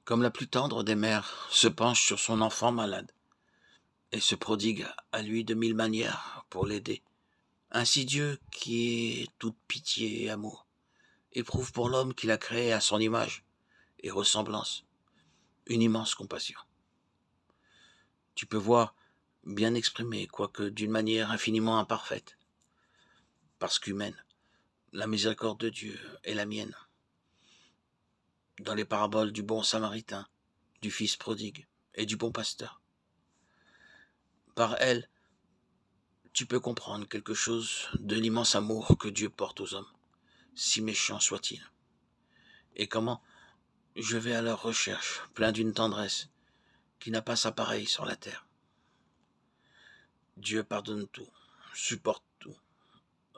Comme la plus tendre des mères se penche sur son enfant malade et se prodigue à lui de mille manières pour l'aider, ainsi Dieu, qui est toute pitié et amour, éprouve pour l'homme qu'il a créé à son image et ressemblance une immense compassion. Tu peux voir bien exprimée, quoique d'une manière infiniment imparfaite, parce qu'humaine, la miséricorde de Dieu est la mienne, dans les paraboles du bon samaritain, du fils prodigue et du bon pasteur. Par elle, tu peux comprendre quelque chose de l'immense amour que Dieu porte aux hommes, si méchants soient-ils, et comment je vais à leur recherche, plein d'une tendresse qui n'a pas sa pareille sur la terre. Dieu pardonne tout, supporte tout,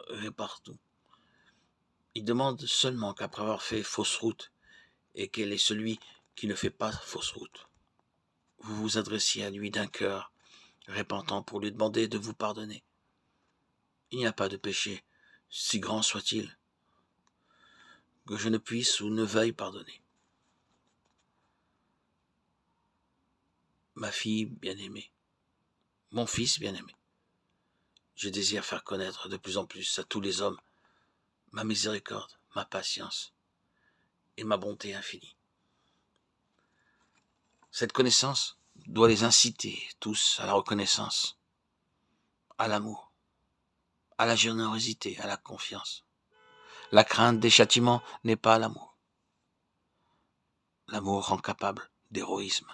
répare tout. Il demande seulement qu'après avoir fait fausse route, et quel est celui qui ne fait pas fausse route, vous vous adressiez à lui d'un cœur repentant pour lui demander de vous pardonner. Il n'y a pas de péché, si grand soit-il, que je ne puisse ou ne veuille pardonner. Ma fille bien-aimée, mon fils bien-aimé, je désire faire connaître de plus en plus à tous les hommes ma miséricorde, ma patience et ma bonté infinie. Cette connaissance doit les inciter tous à la reconnaissance, à l'amour, à la générosité, à la confiance. La crainte des châtiments n'est pas l'amour. L'amour rend capable d'héroïsme.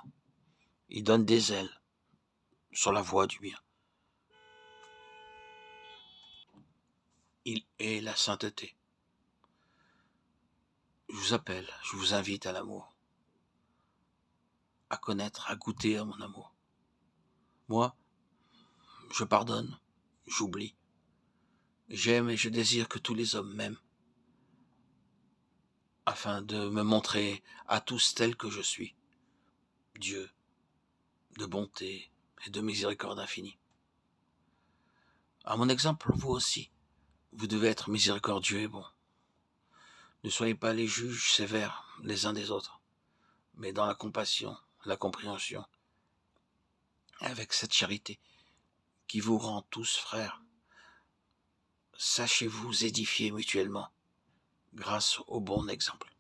Il donne des ailes sur la voie du bien. Il est la sainteté. Je vous appelle, je vous invite à l'amour, à connaître, à goûter à mon amour. Moi, je pardonne, j'oublie. J'aime et je désire que tous les hommes m'aiment, afin de me montrer à tous tel que je suis, Dieu, de bonté et de miséricorde infinie. À mon exemple, vous aussi, vous devez être miséricordieux et bon. Ne soyez pas les juges sévères les uns des autres, mais dans la compassion, la compréhension, avec cette charité qui vous rend tous frères. Sachez-vous édifier mutuellement grâce au bon exemple.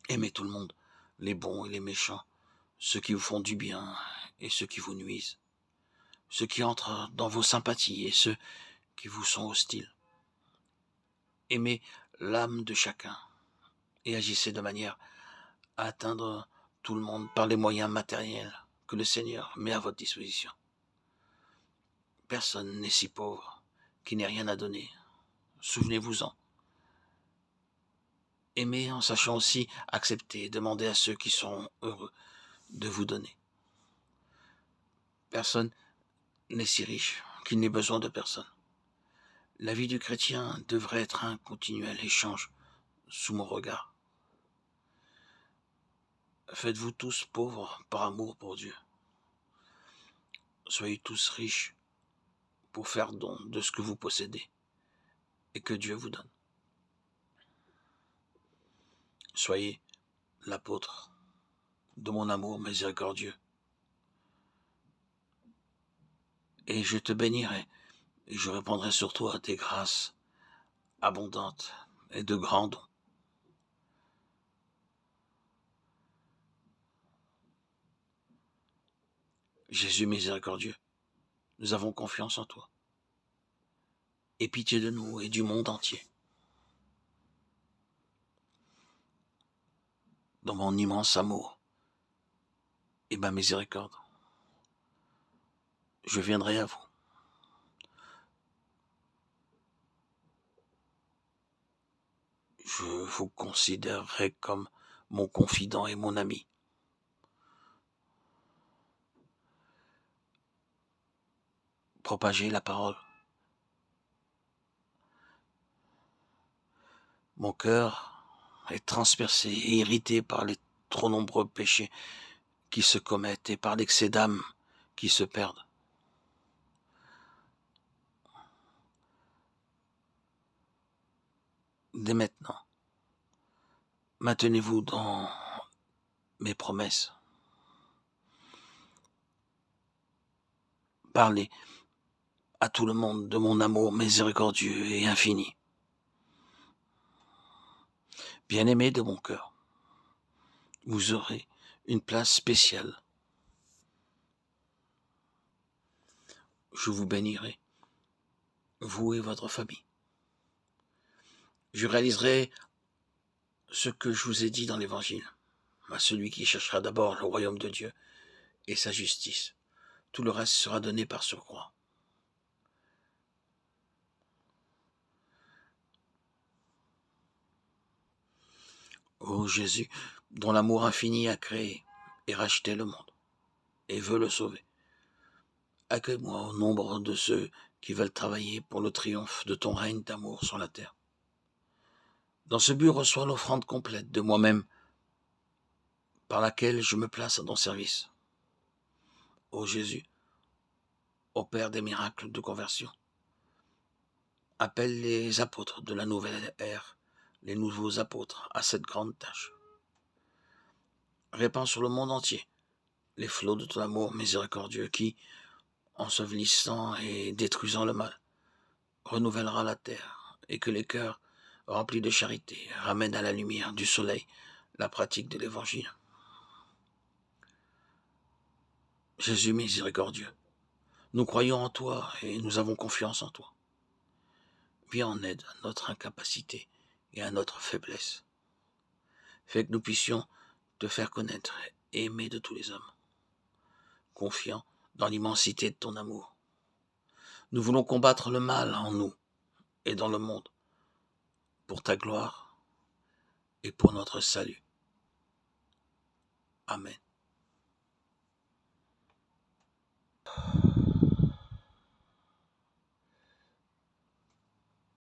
Aimez tout le monde, les bons et les méchants, ceux qui vous font du bien et ceux qui vous nuisent, ceux qui entrent dans vos sympathies et ceux qui vous sont hostiles. Aimez l'âme de chacun et agissez de manière à atteindre tout le monde par les moyens matériels que le Seigneur met à votre disposition. Personne n'est si pauvre qu'il n'ait rien à donner. Souvenez-vous-en. Aimez en sachant aussi accepter et demander à ceux qui sont heureux de vous donner. Personne n'est si riche qu'il n'ait besoin de personne. La vie du chrétien devrait être un continuel échange sous mon regard. Faites-vous tous pauvres par amour pour Dieu. Soyez tous riches pour faire don de ce que vous possédez et que Dieu vous donne. Soyez l'apôtre de mon amour miséricordieux. Et je te bénirai et je répandrai sur toi tes grâces abondantes et de grands dons. Jésus miséricordieux, nous avons confiance en toi. Aie pitié de nous et du monde entier. Dans mon immense amour et ma miséricorde, je viendrai à vous. Je vous considérerai comme mon confident et mon ami. Propagez la parole. Mon cœur est transpercé et irrité par les trop nombreux péchés qui se commettent et par l'excès d'âmes qui se perdent. Dès maintenant, maintenez-vous dans mes promesses. Parlez à tout le monde de mon amour miséricordieux et infini. Bien-aimé de mon cœur, vous aurez une place spéciale. Je vous bénirai, vous et votre famille. Je réaliserai ce que je vous ai dit dans l'Évangile. À celui qui cherchera d'abord le royaume de Dieu et sa justice, tout le reste sera donné par surcroît. Ô Jésus, dont l'amour infini a créé et racheté le monde, et veut le sauver, accueille-moi au nombre de ceux qui veulent travailler pour le triomphe de ton règne d'amour sur la terre. Dans ce but, reçois l'offrande complète de moi-même par laquelle je me place à ton service. Ô Jésus, ô Père des miracles de conversion, appelle les apôtres de la nouvelle ère, les nouveaux apôtres, à cette grande tâche. Répands sur le monde entier les flots de ton amour miséricordieux qui, ensevelissant et détruisant le mal, renouvellera la terre, et que les cœurs remplis de charité ramènent à la lumière du soleil la pratique de l'Évangile. Jésus miséricordieux, nous croyons en toi et nous avons confiance en toi. Viens en aide à notre incapacité et à notre faiblesse. Fais que nous puissions te faire connaître et aimer de tous les hommes, confiants dans l'immensité de ton amour. Nous voulons combattre le mal en nous et dans le monde, pour ta gloire et pour notre salut. Amen.